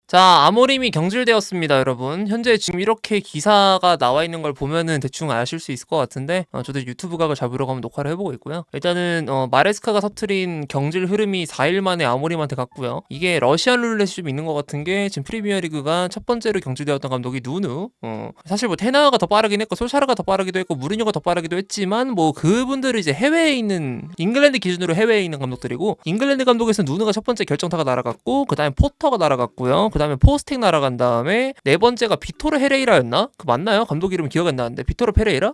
자, 아모림이 경질되었습니다, 여러분. 현재 지금 이렇게 기사가 나와 있는 걸 보면은 대충 아실 수 있을 것 같은데, 저도 유튜브 각을 잡으려고 한번 녹화를 해보고 있고요. 일단은, 마레스카가 터트린 경질 흐름이 4일 만에 아모림한테 갔고요. 이게 러시안 룰렛이 좀 있는 것 같은 게, 지금 프리미어리그가 첫 번째로 경질되었던 감독이 누누, 사실 뭐 테나가 더 빠르긴 했고, 솔샤르가 더 빠르기도 했고, 무리뉴가 더 빠르기도 했지만, 뭐 그분들이 이제 해외에 있는, 잉글랜드 기준으로 해외에 있는 감독들이고, 잉글랜드 감독에서 누누가 첫 번째 결정타가 날아갔고, 그 다음에 포터가 날아갔고요. 그 다음에 포스텍 날아간 다음에 네 번째가 비토르 헤레이라였나? 그 맞나요? 감독 이름 기억이 안 나는데 비토르 페레이라?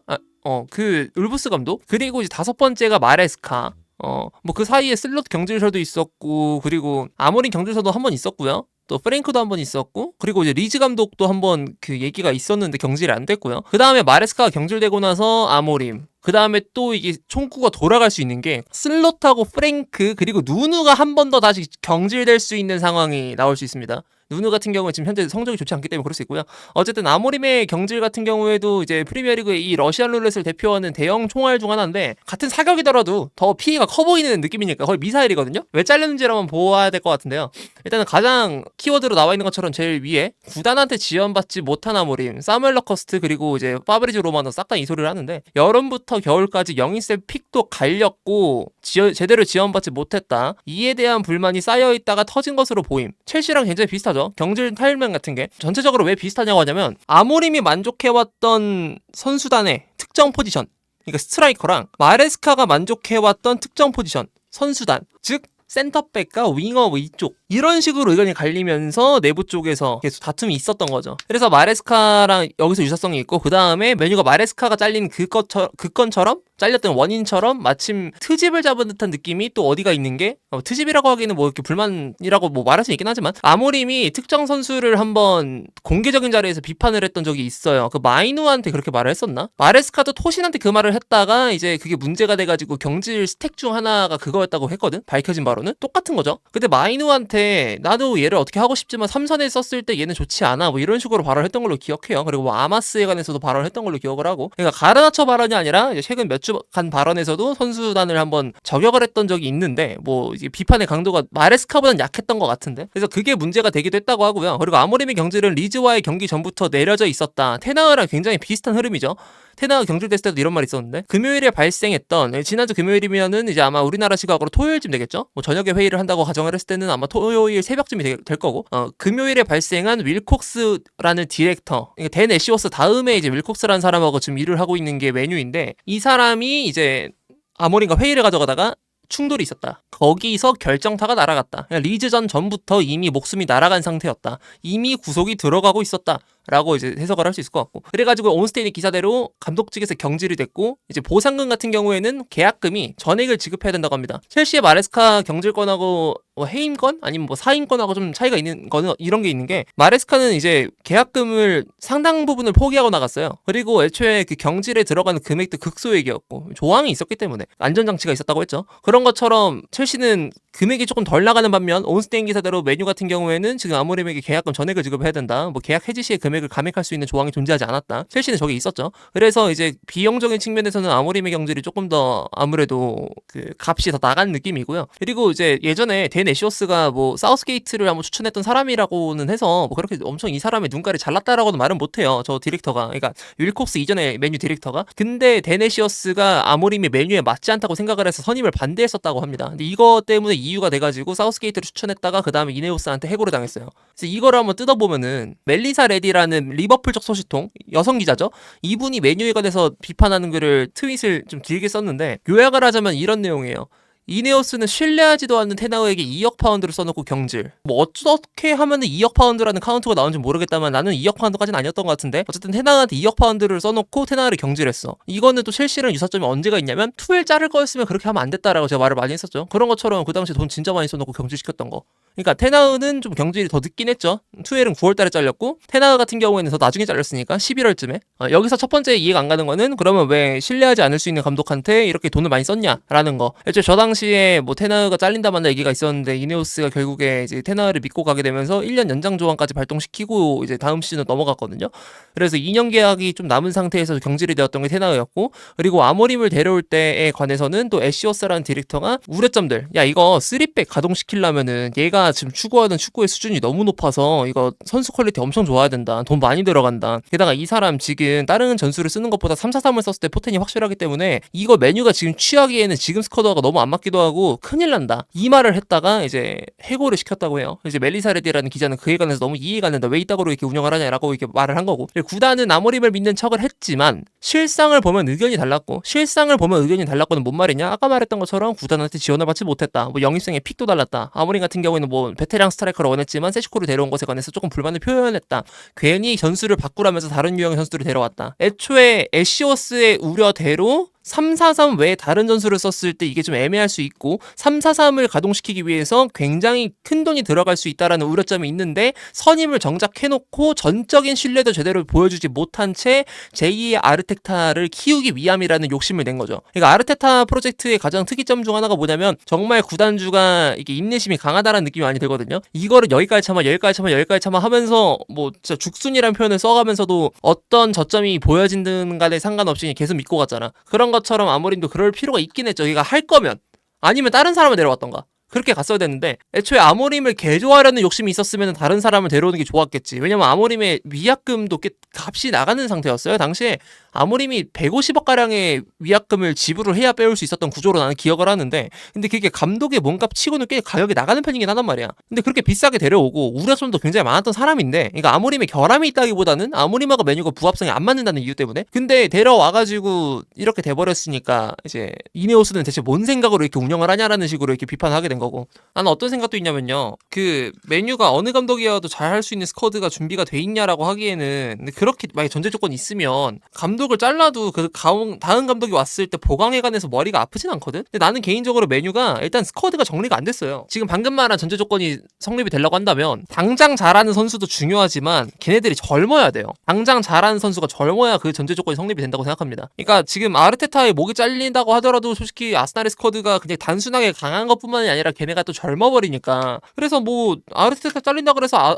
그 울브스 감독. 그리고 이제 다섯 번째가 마레스카. 뭐 그 사이에 슬롯 경질설도 있었고, 그리고 아모린 경질설도 한 번 있었고요. 또 프랭크도 한 번 있었고, 그리고 이제 리즈 감독도 한 번 그 얘기가 있었는데 경질이 안 됐고요. 그 다음에 마레스카가 경질되고 나서 아모림. 그 다음에 또 이게 총구가 돌아갈 수 있는 게 슬롯하고 프랭크 그리고 누누가 한 번 더 다시 경질될 수 있는 상황이 나올 수 있습니다. 누누 같은 경우는 지금 현재 성적이 좋지 않기 때문에 그럴 수 있고요. 어쨌든 아모림의 경질 같은 경우에도 이제 프리미어리그의 이 러시안 룰렛을 대표하는 대형 총알 중 하나인데 같은 사격이더라도 더 피해가 커 보이는 느낌이니까 거의 미사일이거든요. 왜 잘렸는지를 한번 보아야 될 것 같은데요. 일단은 가장 키워드로 나와 있는 것처럼 제일 위에 구단한테 지원받지 못한 아모림, 사무엘 러커스트 그리고 이제 파브리즈 로마노 싹 다 이 소리를 하는데 여름부터 겨울까지 영인셀 픽도 갈렸고 제대로 지원받지 못했다. 이에 대한 불만이 쌓여있다가 터진 것으로 보임. 첼시랑 굉장히 비슷하죠. 경질 타일맨 같은 게 전체적으로 왜 비슷하냐고 하냐면 아모림이 만족해왔던 선수단의 특정 포지션, 그러니까 스트라이커랑 마레스카가 만족해왔던 특정 포지션, 선수단, 즉 센터백과 윙어 위쪽 이런 식으로 의견이 갈리면서 내부 쪽에서 계속 다툼이 있었던 거죠. 그래서 마레스카랑 여기서 유사성이 있고 그 다음에 메뉴가 마레스카가 잘린 그 건처럼 잘렸던 원인처럼 마침 트집을 잡은 듯한 느낌이 또 어디가 있는 게 트집이라고 하기는 뭐 이렇게 불만이라고 뭐 말할 수 있긴 하지만 아모림이 특정 선수를 한번 공개적인 자리에서 비판을 했던 적이 있어요. 그 마이누한테 그렇게 말을 했었나? 마레스카도 토신한테 그 말을 했다가 이제 그게 문제가 돼가지고 경질 스택 중 하나가 그거였다고 했거든? 밝혀진 바로는 똑같은 거죠. 근데 마이누한테 나도 얘를 어떻게 하고 싶지만 삼선에 썼을 때 얘는 좋지 않아 뭐 이런 식으로 발언을 했던 걸로 기억해요. 그리고 뭐 아마스에 관해서도 발언을 했던 걸로 기억을 하고, 그러니까 가르나처 발언이 아니라 이제 최근 몇 주 간 발언에서도 선수단을 한번 저격을 했던 적이 있는데 뭐 이제 비판의 강도가 마레스카보다는 약했던 것 같은데, 그래서 그게 문제가 되기도 했다고 하고요. 그리고 아모림의 경질은 리즈와의 경기 전부터 내려져 있었다. 테나우랑 굉장히 비슷한 흐름이죠. 테나가 경질됐을 때도 이런 말이 있었는데, 금요일에 발생했던, 지난주 금요일이면은 이제 아마 우리나라 시각으로 토요일쯤 되겠죠? 뭐 저녁에 회의를 한다고 가정을 했을 때는 아마 토요일 새벽쯤이 될 거고, 금요일에 발생한 윌콕스라는 디렉터, 그러니까 댄 애쉬워스 다음에 이제 윌콕스라는 사람하고 지금 일을 하고 있는 게 메뉴인데, 이 사람이 이제 아모림과 회의를 가져가다가 충돌이 있었다. 거기서 결정타가 날아갔다. 리즈전 전부터 이미 목숨이 날아간 상태였다. 이미 구속이 들어가고 있었다. 라고 이제 해석을 할 수 있을 것 같고, 그래가지고 온스테인의 기사대로 감독 측에서 경질이 됐고, 이제 보상금 같은 경우에는 계약금이 전액을 지급해야 된다고 합니다. 첼시의 마레스카 경질권하고 뭐 해임권 아니면 뭐 사임권하고 좀 차이가 있는 거는 이런 게 있는 게, 마레스카는 이제 계약금을 상당 부분을 포기하고 나갔어요. 그리고 애초에 그 경질에 들어가는 금액도 극소액이었고 조항이 있었기 때문에 안전장치가 있었다고 했죠. 그런 것처럼 첼시는 금액이 조금 덜 나가는 반면 온스테인 기사대로 메뉴 같은 경우에는 지금 아모림에게 계약금 전액을 지급해야 된다. 뭐 계약 해지 시에 금액을 감액할 수 있는 조항이 존재하지 않았다. 첼시는 저게 있었죠. 그래서 이제 비용적인 측면에서는 아모림의 경질이 조금 더 아무래도 그 값이 더 나간 느낌이고요. 그리고 이제 예전에 댄 애쉬워스가 뭐 사우스게이트를 한번 추천했던 사람이라고는 해서 뭐 그렇게 엄청 이 사람의 눈깔이 잘났다라고는 말은 못해요. 저 디렉터가, 그러니까 윌콕스 이전에 메뉴 디렉터가. 근데 댄 애쉬워스가 아모림의 메뉴에 맞지 않다고 생각을 해서 선임을 반대했었다고 합니다. 근데 이거 때문에 이유가 돼가지고 사우스게이트를 추천했다가 그 다음에 이네오스한테 해고를 당했어요. 그래서 이거를 한번 뜯어보면은 멜리사 레디라는 리버풀적 소식통 여성 기자죠. 이분이 메뉴에 관해서 비판하는 글을 트윗을 좀 길게 썼는데, 요약을 하자면 이런 내용이에요. 이네오스는 신뢰하지도 않는 테나우에게 2억 파운드를 써놓고 경질. 뭐 어떻게 하면은 2억 파운드라는 카운트가 나온지 모르겠다만 나는 2억 파운드까지는 아니었던 것 같은데, 어쨌든 테나우한테 2억 파운드를 써놓고 테나우를 경질했어. 이거는 또 첼시랑 유사점이 언제가 있냐면, 투엘 자를 거였으면 그렇게 하면 안 됐다라고 제가 말을 많이 했었죠. 그런 것처럼 그 당시에 돈 진짜 많이 써놓고 경질시켰던 거. 그러니까 테나우는 좀 경질이 더 늦긴 했죠. 투엘은 9월달에 잘렸고 테나우 같은 경우에는 더 나중에 잘렸으니까 11월쯤에. 여기서 첫 번째 이해가 안 가는 거는, 그러면 왜 신뢰하지 않을 수 있는 감독한테 이렇게 돈을 많이 썼냐라는 거. 애초에 저 당시에 뭐 테나우가 잘린다 만다 얘기가 있었는데, 이네오스가 결국에 이제 테나우를 믿고 가게 되면서 1년 연장 조항까지 발동시키고 이제 다음 시즌으로 넘어갔거든요. 그래서 2년 계약이 좀 남은 상태에서 경질이 되었던 게 테나우였고, 그리고 아모림을 데려올 때에 관해서는 또 애쉬워스라는 디렉터가 우려점들, 야 이거 3백 가동시키려면은 얘가 우리가 지금 추구하는 축구의 수준이 너무 높아서 이거 선수 퀄리티 엄청 좋아야 된다. 돈 많이 들어간다. 게다가 이 사람 지금 다른 전술을 쓰는 것보다 3-4-3을 썼을 때 포텐이 확실하기 때문에 이거 메뉴가 지금 취하기에는 지금 스쿼드가 너무 안 맞기도 하고 큰일 난다. 이 말을 했다가 이제 해고를 시켰다고 해요. 이제 멜리사레디라는 기자는 그에 관해서 너무 이해가 안 된다. 왜 이따구로 이렇게 운영을 하냐라고 이렇게 말을 한 거고. 구단은 아모림을 믿는 척을 했지만 실상을 보면 의견이 달랐고, 실상을 보면 의견이 달랐고는 뭔 말이냐? 아까 말했던 것처럼 구단한테 지원을 받지 못했다. 뭐 영입생의 픽도 달랐다. 아모림 같은 경우에는 뭐 베테랑 스트라이커를 원했지만 세슈코를 데려온 것에 관해서 조금 불만을 표현했다. 괜히 전술을 바꾸라면서 다른 유형의 선수들을 데려왔다. 애초에 애쉬워스의 우려대로 3-4-3 외에 다른 전술을 썼을 때 이게 좀 애매할 수 있고 3-4-3을 가동시키기 위해서 굉장히 큰 돈이 들어갈 수 있다라는 우려점이 있는데 선임을 정작 해놓고 전적인 신뢰도 제대로 보여주지 못한 채 제2의 아르테타를 키우기 위함이라는 욕심을 낸 거죠. 그러니까 아르테타 프로젝트의 가장 특이점 중 하나가 뭐냐면 정말 구단주가 이게 인내심이 강하다라는 느낌이 많이 들거든요. 이거를 여기까지 참아 하면서 뭐 진짜 죽순이라는 표현을 써가면서도 어떤 저점이 보여진든 간에 상관없이 계속 믿고 갔잖아. 그런 것처럼 아모림도 그럴 필요가 있긴 했죠. 그러니까 할 거면 아니면 다른 사람을 데려왔던가 그렇게 갔어야 되는데 애초에 아모림을 개조하려는 욕심이 있었으면 다른 사람을 데려오는 게 좋았겠지. 왜냐면 아모림의 위약금도 꽤 값이 나가는 상태였어요. 당시에 아모림이 150억가량의 위약금을 지불을 해야 빼올 수 있었던 구조로 나는 기억을 하는데 근데 그게 감독의 몸값 치고는 꽤 가격이 나가는 편이긴 하단 말이야. 근데 그렇게 비싸게 데려오고 우려점도 굉장히 많았던 사람인데 그러니까 아모림의 결함이 있다기보다는 아모림하고 메뉴가 부합성이 안 맞는다는 이유 때문에 근데 데려와가지고 이렇게 돼버렸으니까 이제 이네오스는 대체 뭔 생각으로 이렇게 운영을 하냐라는 식으로 이렇게 비판하게 된 거고 나는 어떤 생각도 있냐면요. 그 메뉴가 어느 감독이어도 잘 할 수 있는 스쿼드가 준비가 돼 있냐라고 하기에는 근데 그렇게 만약 전제 조건이 있으면 감독을 잘라도 그 다음 감독이 왔을 때 보강해관해서 머리가 아프진 않거든? 근데 나는 개인적으로 메뉴가 일단 스쿼드가 정리가 안 됐어요. 지금 방금 말한 전제 조건이 성립이 되려고 한다면 당장 잘하는 선수도 중요하지만 걔네들이 젊어야 돼요. 당장 잘하는 선수가 젊어야 그 전제 조건이 성립이 된다고 생각합니다. 그러니까 지금 아르테타의 목이 잘린다고 하더라도 솔직히 아스날의 스쿼드가 그냥 단순하게 강한 것뿐만이 아니라 걔네가 또 젊어버리니까 그래서 뭐 아르테타 잘린다 그래서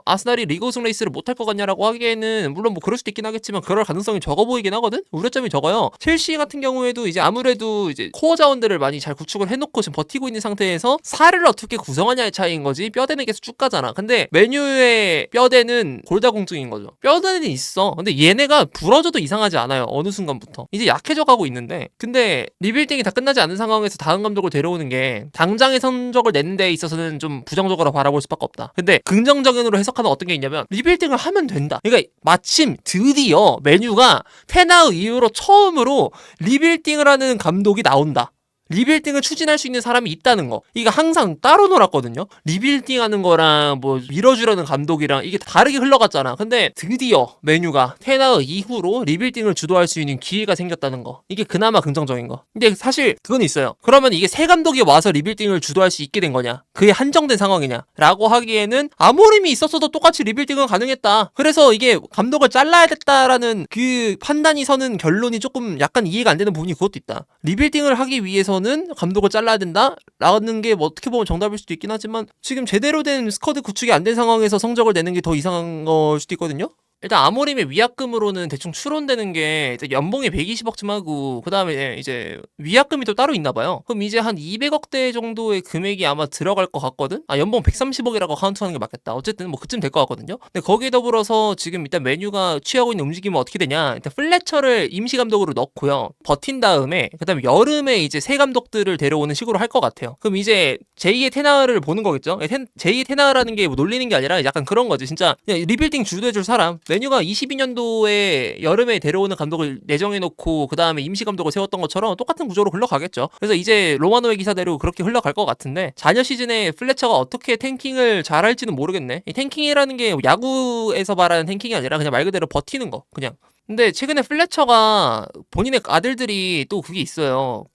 아스날이 리그 우승 레이스를 못할 것 같냐라고 하기에는 물론 뭐 그럴 수도 있긴 하겠지만 그럴 가능성이 적어 보이긴 하거든. 우려점이 적어요. 첼시 같은 경우에도 이제 아무래도 이제 코어 자원들을 많이 잘 구축을 해놓고 지금 버티고 있는 상태에서 살을 어떻게 구성하냐의 차이인 거지 뼈대는 계속 쭉 가잖아. 근데 메뉴의 뼈대는 골다공증인 거죠. 뼈대는 있어. 근데 얘네가 부러져도 이상하지 않아요. 어느 순간부터 이제 약해져 가고 있는데 근데 리빌딩이 다 끝나지 않은 상황에서 다음 감독을 데려오는 게 당장의 성적을 내는 데 있어서는 좀 부정적으로 바라볼 수밖에 없다. 근데 긍정적인으로 해석하는 어떤 게 있냐면 리빌딩을 하면 된다. 그러니까 마침 드디어 메뉴가 테나우 이후로 처음으로 리빌딩을 하는 감독이 나온다. 리빌딩을 추진할 수 있는 사람이 있다는 거. 이게 항상 따로 놀았거든요. 리빌딩 하는 거랑 뭐 밀어주려는 감독이랑 이게 다르게 흘러갔잖아. 근데 드디어 메뉴가 테나우 이후로 리빌딩을 주도할 수 있는 기회가 생겼다는 거. 이게 그나마 긍정적인 거. 근데 사실 그건 있어요. 그러면 이게 새 감독이 와서 리빌딩을 주도할 수 있게 된 거냐? 그게 한정된 상황이냐? 라고 하기에는 아모림이 있었어도 똑같이 리빌딩은 가능했다. 그래서 이게 감독을 잘라야 됐다라는 그 판단이 서는 결론이 조금 약간 이해가 안 되는 부분이 그것도 있다. 리빌딩을 하기 위해서 는 감독을 잘라야 된다? 라는 게 뭐 어떻게 보면 정답일 수도 있긴 하지만 지금 제대로 된 스쿼드 구축이 안 된 상황에서 성적을 내는 게 더 이상한 걸 수도 있거든요? 일단 아모림의 위약금으로는 대충 추론되는 게 연봉이 120억쯤 하고 그 다음에 이제 위약금이 또 따로 있나 봐요. 그럼 이제 한 200억대 정도의 금액이 아마 들어갈 것 같거든? 연봉 130억이라고 카운트하는 게 맞겠다. 어쨌든 뭐 그쯤 될 것 같거든요. 근데 거기에 더불어서 지금 일단 메뉴가 취하고 있는 움직임은 어떻게 되냐? 일단 플래처를 임시 감독으로 넣고요. 버틴 다음에 그 다음에 여름에 이제 새 감독들을 데려오는 식으로 할 것 같아요. 그럼 이제 제2의 테나를 보는 거겠죠? 제2의 테나라는 게 뭐 놀리는 게 아니라 약간 그런 거지. 진짜 그냥 리빌딩 주도해줄 사람. 메뉴가 22년도에 여름에 데려오는 감독을 내정해놓고 그 다음에 임시 감독을 세웠던 것처럼 똑같은 구조로 흘러가겠죠. 그래서 이제 로마노의 기사대로 그렇게 흘러갈 것 같은데 자녀 시즌에 플래처가 어떻게 탱킹을 잘할지는 모르겠네. 이 탱킹이라는 게 야구에서 말하는 탱킹이 아니라 그냥 말 그대로 버티는 거 그냥. 근데 최근에 플래처가 본인의 아들들이 또 그게 있어요.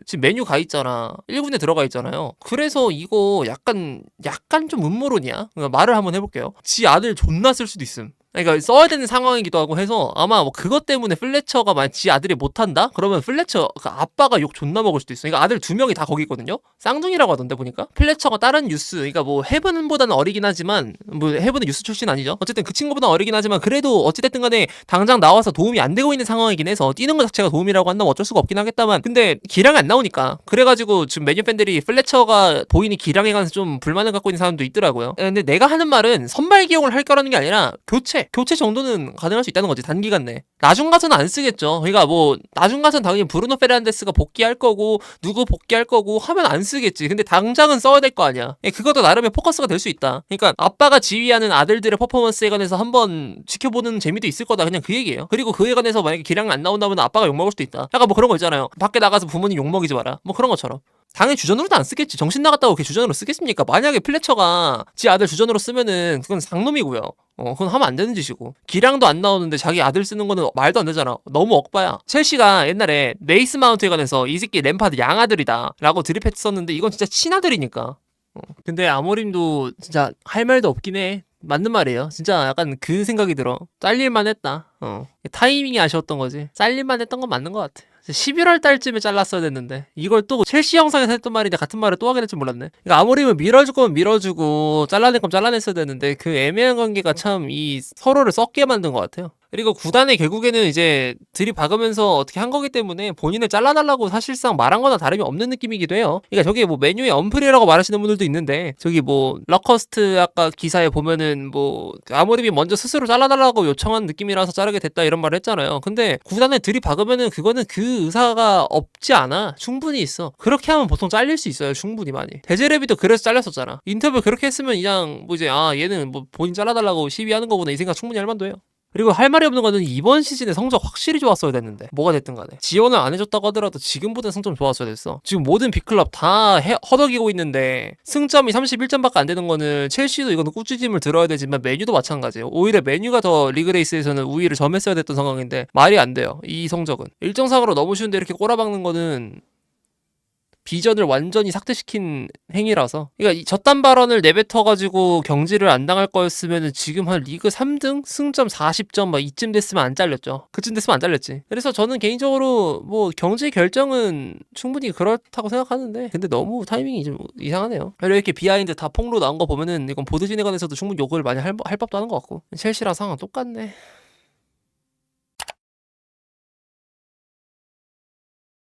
지금 메뉴 가 있잖아. 1군에 들어가 있잖아요. 그래서 이거 약간 좀 음모론이야. 그러니까 말을 한번 해볼게요. 지 아들 존나 쓸 수도 있음. 그러니까 써야 되는 상황이기도 하고 해서 아마 뭐 그것 때문에 플래처가 만약 지 아들이 못한다? 그러면 플래처 그 아빠가 욕 존나 먹을 수도 있어. 그러니까 아들 2명이 다 거기 있거든요. 쌍둥이라고 하던데 보니까 플래처가 다른 뉴스, 그러니까 뭐 헤븐보다는 어리긴 하지만 뭐 헤븐은 뉴스 출신 아니죠. 어쨌든 그 친구보다 어리긴 하지만 그래도 어찌됐든 간에 당장 나와서 도움이 안 되고 있는 상황이긴 해서 뛰는 것 자체가 도움이라고 한다면 어쩔 수가 없긴 하겠다만, 근데 기량이 안 나오니까 그래가지고 지금 메뉴 팬들이 플래처가 보이니 기량에 관해서 좀 불만을 갖고 있는 사람도 있더라고요. 근데 내가 하는 말은 선발 기용을 할 거라는 게 아니라 교체 정도는 가능할 수 있다는 거지, 단기간 내. 나중 가서는 안 쓰겠죠. 그러니까 뭐 나중 가서는 당연히 브루노 페르난데스가 복귀할 거고 누구 복귀할 거고 하면 안 쓰겠지. 근데 당장은 써야 될 거 아니야. 그것도 나름의 포커스가 될 수 있다. 그러니까 아빠가 지휘하는 아들들의 퍼포먼스에 관해서 한번 지켜보는 재미도 있을 거다, 그냥 그 얘기예요. 그리고 그에 관해서 만약에 기량이 안 나온다면 아빠가 욕먹을 수도 있다. 약간 뭐 그런 거 있잖아요. 밖에 나가서 부모님 욕먹이지 마라, 뭐 그런 것처럼. 당연히 주전으로도 안 쓰겠지. 정신 나갔다고 그렇게 주전으로 쓰겠습니까? 만약에 플래처가 지 아들 주전으로 쓰면은 그건 상놈이고요. 그건 하면 안 되는 짓이고. 기량도 안 나오는데 자기 아들 쓰는 거는 말도 안 되잖아. 너무 억바야. 첼시가 옛날에 메이스 마운트에 관해서 이 새끼 램파드 양아들이다 라고 드립했었는데 이건 진짜 친아들이니까. 근데 아모림도 진짜 할 말도 없긴 해. 맞는 말이에요. 진짜 약간 그 생각이 들어. 잘릴만 했다. 타이밍이 아쉬웠던 거지. 잘릴만 했던 건 맞는 것 같아. 11월 달쯤에 잘랐어야 됐는데 이걸 또 첼시 영상에서 했던 말인데 같은 말을 또 하게 될 줄 몰랐네. 그러니까 아무리면 밀어줄 거면 밀어주고 잘라낼 거면 잘라냈어야 되는데 그 애매한 관계가 참 이 서로를 썩게 만든 것 같아요. 그리고 구단이 결국에는 이제 들이박으면서 어떻게 한 거기 때문에 본인을 잘라달라고 사실상 말한 거나 다름이 없는 느낌이기도 해요. 그러니까 저기 뭐 메뉴에 언프리라고 말하시는 분들도 있는데 저기 뭐 러커스트 아까 기사에 보면은 뭐 아모rim이 먼저 스스로 잘라달라고 요청한 느낌이라서 자르게 됐다 이런 말을 했잖아요. 근데 구단에 들이박으면은 그거는 그 의사가 없지 않아. 충분히 있어. 그렇게 하면 보통 잘릴 수 있어요. 충분히 많이. 데제레비도 그래서 잘렸었잖아. 인터뷰 그렇게 했으면 그냥 뭐 이제 얘는 뭐 본인 잘라달라고 시위하는 거구나 이 생각 충분히 할 만도 해요. 그리고 할 말이 없는 거는 이번 시즌에 성적 확실히 좋았어야 됐는데 뭐가 됐든 간에 지원을 안 해줬다고 하더라도 지금보다 승점 좋았어야 됐어. 지금 모든 빅클럽 다 허덕이고 있는데 승점이 31점밖에 안 되는 거는 첼시도 이거는 꾸짖음을 들어야 되지만 메뉴도 마찬가지예요. 오히려 메뉴가 더 리그레이스에서는 우위를 점했어야 됐던 상황인데 말이 안 돼요. 이 성적은 일정상으로 너무 쉬운데 이렇게 꼬라박는 거는 비전을 완전히 삭제시킨 행위라서. 그러니까 이 저딴 발언을 내뱉어가지고 경질을 안 당할 거였으면 지금 한 리그 3등? 승점 40점 막 이쯤 됐으면 안 잘렸죠. 그쯤 됐으면 안 잘렸지. 그래서 저는 개인적으로 뭐 경질 결정은 충분히 그렇다고 생각하는데 근데 너무 타이밍이 좀 이상하네요. 그리고 이렇게 비하인드 다 폭로 나온 거 보면은 이건 보드진에 관해서도 충분히 욕을 많이 할 법도 하는 것 같고 첼시랑 상황 똑같네.